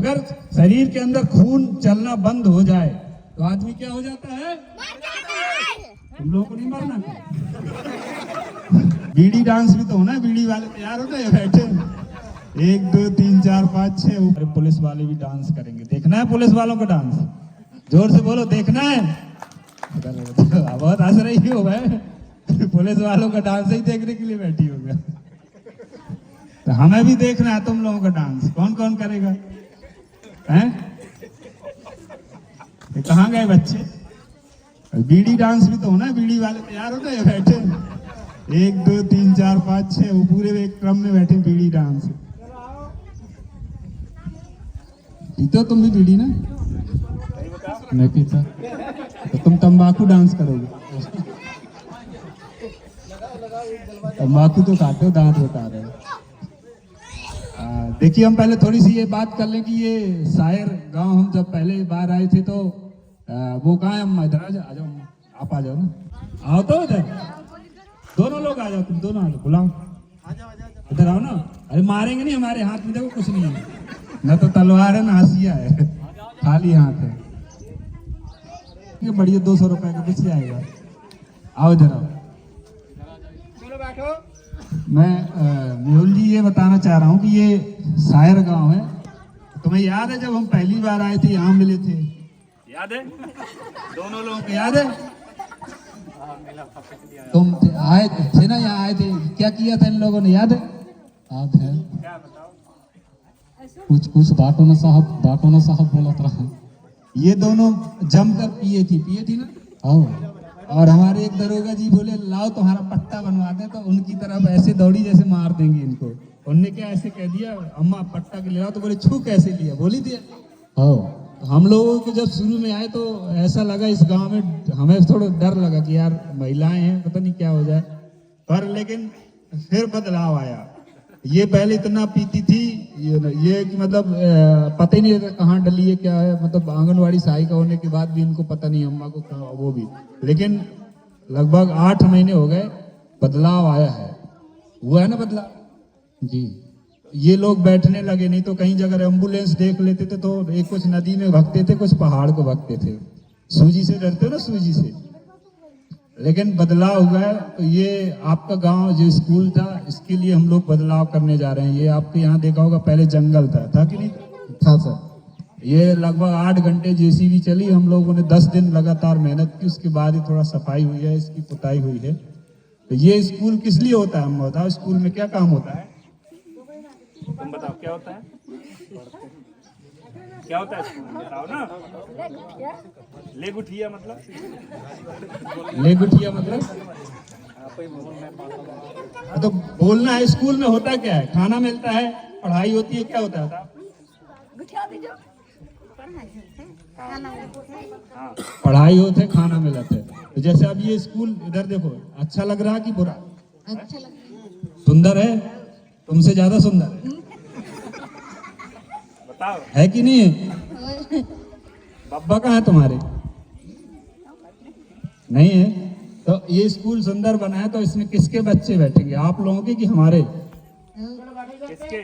अगर शरीर के अंदर खून चलना बंद हो जाए तो आदमी क्या हो जाता है? तुम लोगों को नहीं मरना क्या? बीड़ी डांस भी तो होना है, बीड़ी वाले तैयार होते हैं बैठे 1 2 3 4 5 6 ऊपर पुलिस वाले भी डांस करेंगे। देखना है पुलिस वालों का डांस? जोर से बोलो, देखना है? बहुत हंस रही हो भाई, पुलिस वालों का डांस ही देखने के लिए बैठी हो गया। तो हमें भी देखना है तुम लोगों का डांस, कौन कौन करेगा? हैं? कहाँ गए बच्चे? बीड़ी डांस भी तो होना है, बीड़ी वाले तैयार होते हैं बैठे 1 2 3 4 5 6 वो पूरे एक क्रम में बैठे बीड़ी डांस। पीते हो तुम भी बीड़ी ना? नहीं पीता तो तुम तंबाकू डांस करोगे? तंबाकू तो खाते हो, दांत बता रहे हो। देखिए हम पहले थोड़ी सी ये बात कर लें कि ये शायर गांव हम जब पहले बार आए थे तो वो कहाँ है? अम्मा इधर आ जाओ, आप आ जाओ ना, आओ तो इधर, दोनों लोग आ जाओ, तुम दोनों आ जाओ, बुलाओ, इधर आओ ना। अरे मारेंगे नहीं, हमारे हाथ में देखो कुछ नहीं है, न तो तलवार है ना हंसिया है, खाली हाथ है। बढ़िया 200 रुपए का कुछ आएगा। आओ इधर आओ, चलो बैठो। मैं मेहुल जी ये बताना चाह रहा हूँ कि ये शायर गांव है। तुम्हें याद है जब हम पहली बार आए थे यहाँ मिले थे? याद है? दोनों लोगों को याद है? तुम आए थे ना, यहाँ आए थे, क्या किया था इन लोगों ने, याद है? याद है, क्या बताओ? कुछ बाटो ना साहब बोला था। ये दोनों जमकर पिए थी ना? और हमारे एक दरोगा जी बोले लाओ तुम्हारा पट्टा बनवा दे, तो उनकी तरफ ऐसे दौड़ी जैसे मार देंगे इनको। उनने क्या ऐसे कह दिया, अम्मा पट्टा के ले आओ, तो बोले छू कैसे लिया, बोली दिया। तो हम लोगों को जब शुरू में आए तो ऐसा लगा इस गांव में, हमें थोड़ा डर लगा कि यार महिलाएं हैं, पता नहीं क्या हो जाए, पर लेकिन फिर बदलाव आया। ये पहले इतना पीती थी ये कि मतलब पता ही नहीं रहता कहाँ डली है क्या है, मतलब आंगनवाड़ी सहायिका होने के बाद भी इनको पता नहीं अम्मा को कहाँ, वो भी। लेकिन लगभग 8 महीने हो गए, बदलाव आया है। हुआ है ना बदलाव जी? ये लोग बैठने लगे, नहीं तो कहीं जगह एम्बुलेंस देख लेते थे तो एक कुछ नदी में भगते थे, कुछ पहाड़ को भगते थे। सूजी से डरते हो ना, सूजी से। लेकिन बदलाव हुआ है। तो ये आपका गांव जो स्कूल था, इसके लिए हम लोग बदलाव करने जा रहे हैं। ये आपके यहाँ देखा होगा पहले जंगल था कि नहीं था सर? ये लगभग 8 घंटे जेसीबी चली, हम लोगों ने 10 दिन लगातार मेहनत की, उसके बाद ही थोड़ा सफाई हुई है, इसकी पुताई हुई है। तो ये स्कूल किस लिए होता है, हम बताओ स्कूल में क्या काम होता है? तुम बताओ क्या होता है, क्या होता है स्कूल में, बताओ ना। ले गुठिया मतलब तो बोलना है। स्कूल में होता क्या है? खाना मिलता है, पढ़ाई होती है, क्या होता है? पढ़ाई होते है, खाना मिलता है। तो जैसे अब ये स्कूल इधर देखो, अच्छा लग रहा है कि बुरा? अच्छा लग रहा है। सुंदर है? तुमसे ज्यादा सुंदर है, बताओ है कि नहीं है? बब्बा कहाँ है तुम्हारे? नहीं है? तो ये स्कूल सुंदर बना है, तो इसमें किसके बच्चे बैठेंगे, आप लोगों के कि हमारे? किसके?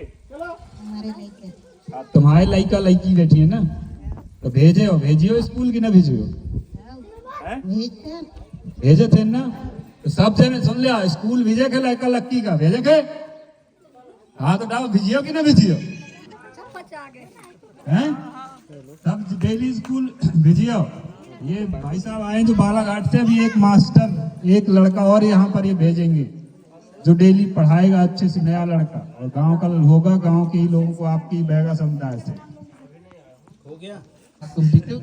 तुम्हारे लड़का लड़की बैठी है ना, तो भेजियो स्कूल की ना भेजियो? भेजे थे ना? तो सब जने सुन लिया, स्कूल भेजे के लड़का लड़की का भेजे के? हाँ तो डाल, भेजियो कि ना भेजियो? हैं? सब डेली स्कूल भेजियो। ये भाई साहब आए जो बालाघाट से, अभी एक मास्टर, एक लड़का और यहाँ पर ये भेजेंगे जो डेली पढ़ाएगा अच्छे से, नया लड़का, और गांव का होगा, गांव के ही लोगों को, आपकी बैगा समुदाय से। हो गया? तुम पीते हो?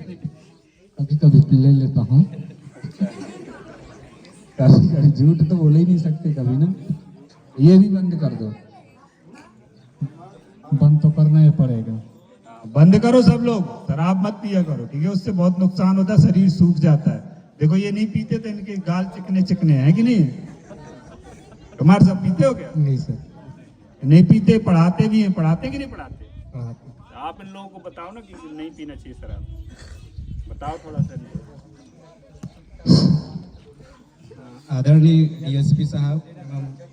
कभी कभी ले लेता हूँ, कभी झूठ तो बोल ही नहीं सकते कभी ना। ये भी बंद कर दो। बंद तो करना ही पड़ेगा। बंद करो सब लोग, शराब मत पिया करो, ठीक है? उससे बहुत नुकसान होता है, शरीर सूख जाता है। देखो ये नहीं पीते तो इनके गाल चिकने चिकने हैं कि नहीं? तुम्हारे सब पीते हो क्या? नहीं सर, नहीं पीते। पढ़ाते भी हैं, पढ़ाते कि नहीं पढ़ाते? पढ़ाते। आप इन लोगों को बताओ ना कि नहीं पीना चाहिए शराब, बताओ थोड़ा सा। आदरणीय डीएसपी साहब,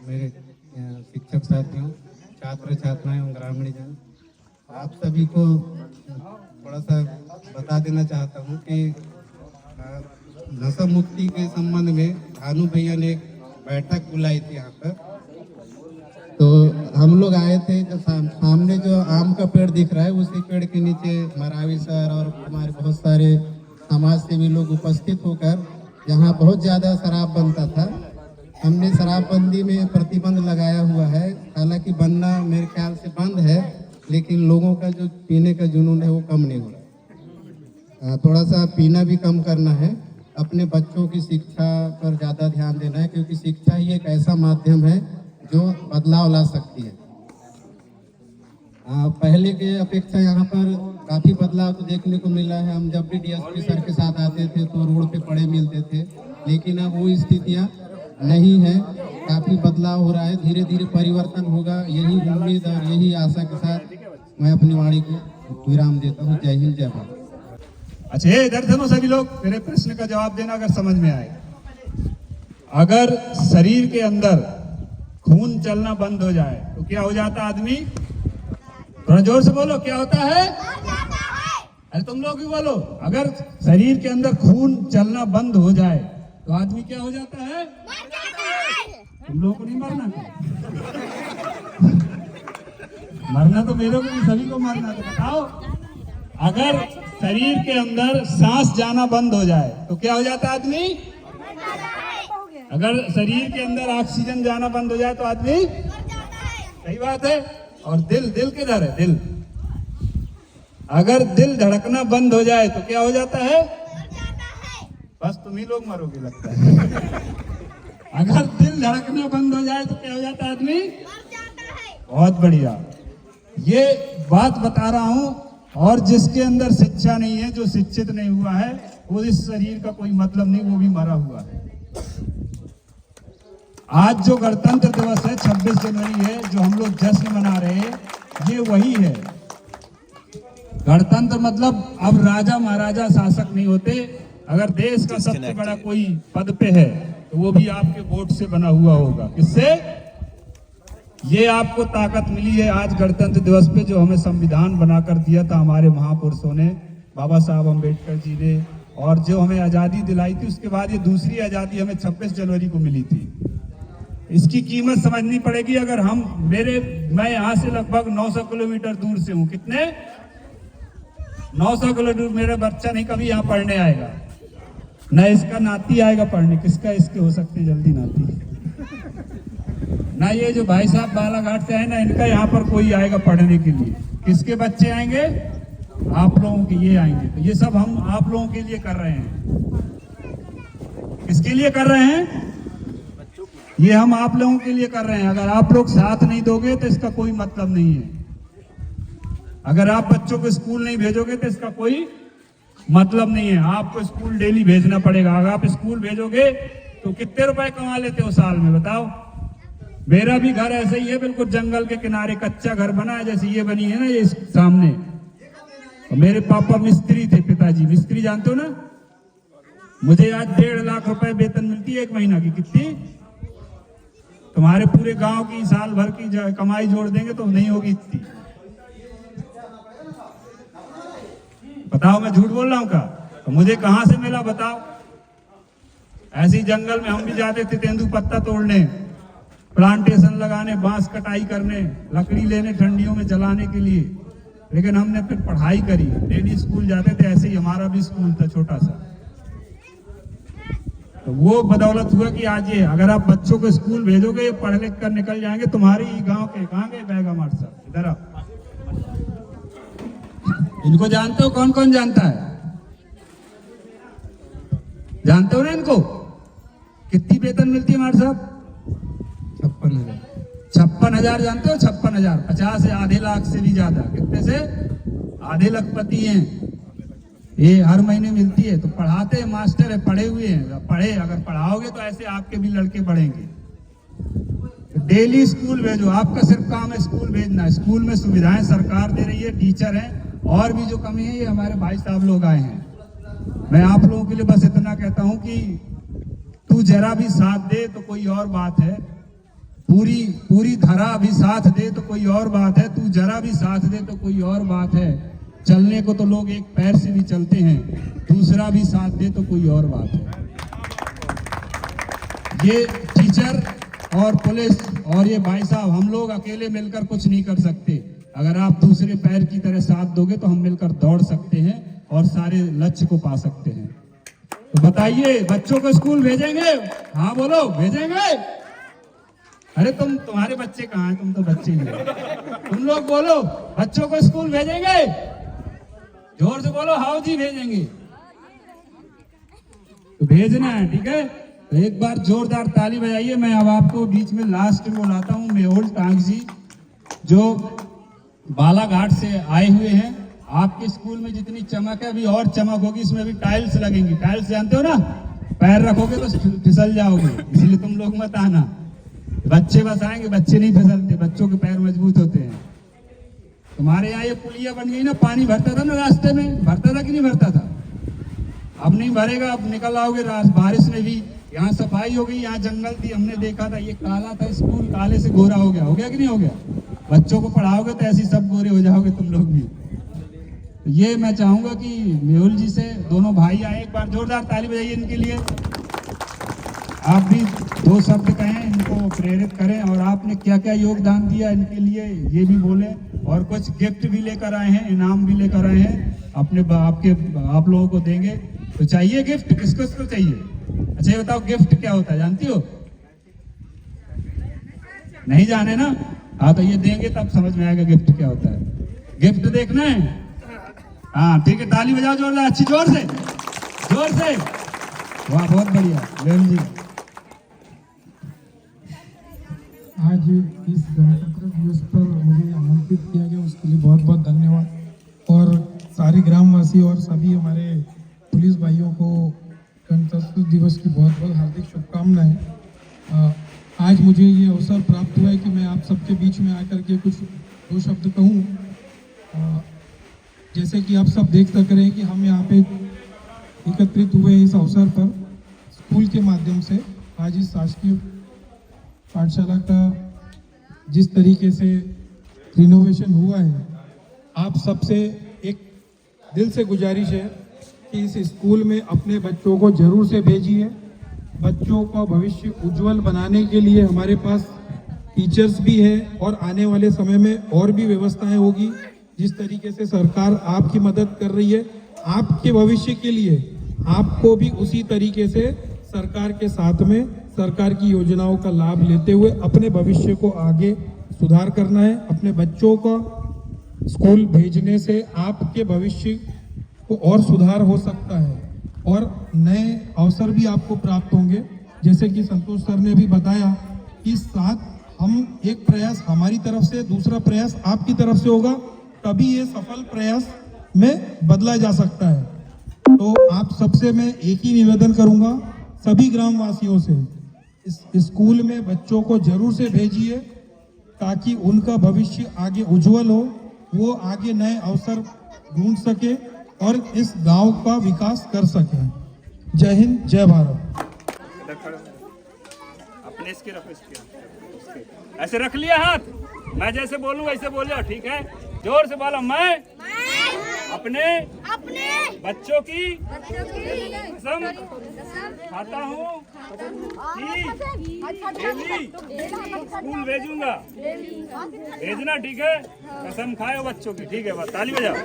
मेरे शिक्षक साथियों, छात्र छात्राएं और ग्रामीण जन, आप सभी को थोड़ा सा बता देना चाहता हूँ कि नशा मुक्ति के संबंध में भानु भैया ने एक बैठक बुलाई थी यहाँ पर। तो हम लोग आए थे, जो सामने जो आम का पेड़ दिख रहा है उसी पेड़ के नीचे मरावी सर और हमारे बहुत सारे समाज सेवी लोग उपस्थित होकर, यहाँ बहुत ज़्यादा शराब बनता था, हमने शराबबंदी में प्रतिबंध लगाया हुआ है। हालांकि बनना मेरे ख्याल से बंद है, लेकिन लोगों का जो पीने का जुनून है वो कम नहीं हो रहा। थोड़ा सा पीना भी कम करना है, अपने बच्चों की शिक्षा पर ज़्यादा ध्यान देना है, क्योंकि शिक्षा ही एक ऐसा माध्यम है जो बदलाव ला सकती है। पहले के अपेक्षा यहाँ पर काफ़ी बदलाव तो देखने को मिला है। हम जब भी डीएसपी सर के साथ आते थे तो रोड पे पड़े मिलते थे, लेकिन अब वो स्थितियाँ नहीं है, काफ़ी बदलाव हो रहा है। धीरे धीरे परिवर्तन होगा, यही उम्मीद और यही आशा के साथ मैं अपनी वाणी को विराम देता हूँ। जय हिंद, जय भारत। अच्छा, इधर सुनो सभी लोग, मेरे प्रश्न का जवाब देना अगर समझ में आए। अगर शरीर के अंदर खून चलना बंद हो जाए तो क्या हो जाता है आदमी? थोड़ा जोर से बोलो, क्या होता है? अरे तुम लोग भी बोलो। अगर शरीर के अंदर खून चलना बंद हो जाए तो आदमी क्या हो जाता है? तुम लोगों को नहीं मरना मरना तो मेरे को भी, सभी को मरना। तो बताओ, अगर शरीर के अंदर सांस जाना बंद हो जाए तो क्या हो जाता है आदमी? अगर शरीर के अंदर ऑक्सीजन जाना बंद हो जाए तो आदमी, सही बात है। और दिल किधर है? दिल, अगर दिल धड़कना बंद हो जाए तो क्या हो जाता है? बस तुम ही लोग मरोगे लगता है। अगर दिल धड़कना बंद हो जाए तो क्या हो जाता है आदमी? बहुत बढ़िया, ये बात बता रहा हूं। और जिसके अंदर शिक्षा नहीं है, जो शिक्षित नहीं हुआ है, वो इस शरीर का कोई मतलब नहीं, वो भी मरा हुआ है। आज जो गणतंत्र दिवस है, 26 जनवरी है, जो हम लोग जश्न मना रहे हैं, ये वही है। गणतंत्र मतलब अब राजा महाराजा शासक नहीं होते। अगर देश का सबसे बड़ा कोई पद पे है तो वो भी आपके वोट से बना हुआ होगा। किससे? ये आपको ताकत मिली है आज गणतंत्र दिवस पे, जो हमें संविधान बनाकर दिया था हमारे महापुरुषों ने, बाबा साहब अम्बेडकर जी ने, और जो हमें आज़ादी दिलाई थी। उसके बाद ये दूसरी आज़ादी हमें 26 जनवरी को मिली थी। इसकी कीमत समझनी पड़ेगी। अगर मैं यहाँ से लगभग 900 किलोमीटर दूर से हूँ। कितने? 900 किलोमीटर। मेरा बच्चा नहीं कभी यहाँ पढ़ने आएगा, न इसका नाती आएगा पढ़ने। किसका? इसके हो सकते जल्दी नाती। ना ये जो भाई साहब बालाघाट से आए ना, इनका यहाँ पर कोई आएगा पढ़ने के लिए। किसके बच्चे आएंगे? आप लोगों के ये आएंगे। तो ये सब हम आप लोगों के लिए कर रहे हैं। किसके लिए कर रहे हैं? ये हम आप लोगों के लिए कर रहे हैं। अगर आप लोग साथ नहीं दोगे तो इसका कोई मतलब नहीं है। अगर आप बच्चों को स्कूल नहीं भेजोगे तो इसका कोई मतलब नहीं है। आपको स्कूल डेली भेजना पड़ेगा। अगर आप स्कूल भेजोगे तो कितने रुपए कमा लेते हो साल में, बताओ? मेरा भी घर ऐसे ही है, बिल्कुल जंगल के किनारे कच्चा घर बना है, जैसे ये बनी है ना, ये सामने। तो मेरे पापा मिस्त्री थे, पिताजी मिस्त्री, जानते हो ना। मुझे आज 1.5 लाख रुपए वेतन मिलती है एक महीना की। कितनी? तुम्हारे पूरे गांव की साल भर की कमाई जोड़ देंगे तो नहीं होगी इतनी। बताओ, मैं झूठ बोल रहा हूँ क्या? तो मुझे कहां से मिला बताओ? ऐसे ही जंगल में हम भी जाते थे तेंदू पत्ता तोड़ने, प्लांटेशन लगाने, बांस कटाई करने, लकड़ी लेने ठंडियों में जलाने के लिए। लेकिन हमने फिर पढ़ाई करी, डेली स्कूल जाते थे। ऐसे ही हमारा भी स्कूल था छोटा सा। तो वो बदौलत हुआ कि आज ये, अगर आप बच्चों को स्कूल भेजोगे, ये पढ़ लिख कर निकल जाएंगे। तुम्हारी गांव के कहाँ गए बैगा मार साहब? इधर आप इनको जानते हो? कौन कौन जानता है? जानते हो ना इनको? कितनी वेतन मिलती है मार साहब? 56,000। 56,000 जानते हो? 56,000, 50 से आधे लाख से भी ज्यादा। कितने से? आधे लखपति हैं। ये हर महीने मिलती है। तो पढ़ाते हैं, मास्टर है, पढ़े हुए हैं। पढ़े, अगर पढ़ाओगे तो ऐसे आपके भी लड़के बढ़ेंगे। डेली स्कूल भेजो। आपका सिर्फ काम है स्कूल भेजना। स्कूल में सुविधाएं सरकार दे रही है, टीचर हैं, और भी जो कमी है ये हमारे भाई साहब लोग आए हैं। मैं आप लोगों के लिए बस इतना कहता हूं कि तू जरा भी साथ दे तो कोई और बात है, पूरी धरा भी साथ दे तो कोई और बात है, तू जरा भी साथ दे तो कोई और बात है। चलने को तो लोग एक पैर से भी चलते हैं, दूसरा भी साथ दे तो कोई और बात है। ये टीचर और पुलिस और ये भाई साहब, हम लोग अकेले मिलकर कुछ नहीं कर सकते। अगर आप दूसरे पैर की तरह साथ दोगे तो हम मिलकर दौड़ सकते हैं और सारे लक्ष्य को पा सकते हैं। तो बताइए, बच्चों को स्कूल भेजेंगे? हाँ बोलो, भेजेंगे? अरे तुम्हारे बच्चे कहाँ हैं? तुम तो बच्चे ही हो। तुम लोग बोलो, बच्चों को स्कूल भेजेंगे? जोर से बोलो, हाँ जी भेजेंगे। तो भेजना है, ठीक है? तो एक बार जोरदार ताली बजाइए। मैं अब आपको बीच में लास्ट में बुलाता हूँ मेहुल टांग जी, जो बालाघाट से आए हुए हैं। आपके स्कूल में जितनी चमक है, अभी और चमक होगी। इसमें अभी टाइल्स लगेंगी। टाइल्स जानते हो ना, पैर रखोगे तो फिसल जाओगे, इसलिए तुम लोग मत आना। बच्चे बस आएंगे, बच्चे नहीं फिसलते, बच्चों के पैर मजबूत होते हैं। तुम्हारे यहाँ ये पुलिया बन गई ना, पानी भरता था ना रास्ते में, भरता था कि नहीं भरता था? अब नहीं भरेगा, अब निकल आओगे बारिश में भी। यहाँ सफाई हो गई, यहाँ जंगल थी, हमने देखा था, ये काला था स्कूल, काले से गोरा हो गया कि नहीं हो गया? बच्चों को पढ़ाओगे तो ऐसे सब गोरे हो जाओगे तुम लोग भी। तो ये मैं चाहूंगा कि मेहुल जी से दोनों भाई आए, एक बार जोरदार ताली बजाइए इनके लिए। आप भी दो शब्द कहें, इनको प्रेरित करें, और आपने क्या क्या योगदान दिया इनके लिए ये भी बोले, और कुछ गिफ्ट भी लेकर आए हैं, इनाम भी लेकर आए हैं आप लोगों को देंगे। तो चाहिए गिफ्ट? किसको चाहिए? अच्छा ये बताओ, गिफ्ट क्या होता है जानती हो? नहीं जाने ना? हाँ, तो ये देंगे तब समझ में आएगा गिफ्ट क्या होता है। गिफ्ट देखना है? हाँ ठीक है, ताली बजाओ जोरदार, अच्छी जोर से। वाह, बहुत बढ़िया मेहुल जी। आज इस गणतंत्र दिवस पर मुझे आमंत्रित किया गया, उसके लिए बहुत बहुत धन्यवाद। और सारे ग्रामवासी और सभी हमारे पुलिस भाइयों को गणतंत्र दिवस की बहुत बहुत हार्दिक शुभकामनाएं। आज मुझे ये अवसर प्राप्त हुआ है कि मैं आप सबके बीच में आकर के कुछ दो शब्द कहूँ। जैसे कि आप सब देख सक रहे हैं कि हम यहाँ पे एकत्रित हुए इस अवसर पर स्कूल के माध्यम से। आज इस शासकीय पाठशाला का जिस तरीके से रिनोवेशन हुआ है, आप सबसे एक दिल से गुजारिश है कि इस स्कूल में अपने बच्चों को जरूर से भेजिए। बच्चों का भविष्य उज्जवल बनाने के लिए हमारे पास टीचर्स भी है, और आने वाले समय में और भी व्यवस्थाएं होगी। जिस तरीके से सरकार आपकी मदद कर रही है, आपके भविष्य के लिए आपको भी उसी तरीके से सरकार के साथ में सरकार की योजनाओं का लाभ लेते हुए अपने भविष्य को आगे सुधार करना है। अपने बच्चों को स्कूल भेजने से आपके भविष्य को और सुधार हो सकता है, और नए अवसर भी आपको प्राप्त होंगे। जैसे कि संतोष सर ने भी बताया कि साथ हम एक प्रयास हमारी तरफ से, दूसरा प्रयास आपकी तरफ से होगा, तभी ये सफल प्रयास में बदला जा सकता है। तो आप सबसे मैं एक ही निवेदन करूंगा, सभी ग्रामवासियों से, इस स्कूल में बच्चों को जरूर से भेजिए ताकि उनका भविष्य आगे उज्जवल हो, वो आगे नए अवसर ढूंढ सके और इस गांव का विकास कर सके। जय हिंद, जय भारत। अपने इसके रखो, ऐसे रख लिया हाथ, मैं जैसे बोलूं वैसे बोलो, ठीक है? जोर से बोलो, मैं अपने बच्चों की कसम खाता हूँ कि डेली स्कूल भेजूंगा। भेजना, ठीक है? कसम खाए बच्चों की, ठीक है? बस ताली बजाओ।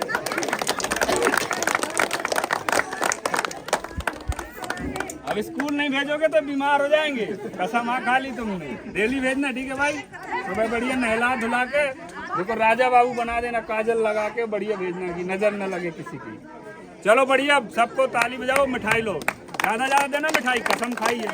अब स्कूल नहीं भेजोगे तो बीमार हो जाएंगे। कसम खा ली तुमने, डेली भेजना, ठीक है भाई? सुबह बढ़िया नहला धुला के, देखो राजा बाबू बना देना, काजल लगा के बढ़िया भेजना की नजर न लगे किसी की। चलो बढ़िया, सबको ताली बजाओ, मिठाई लो, ज्यादा देना मिठाई, कसम खाइए।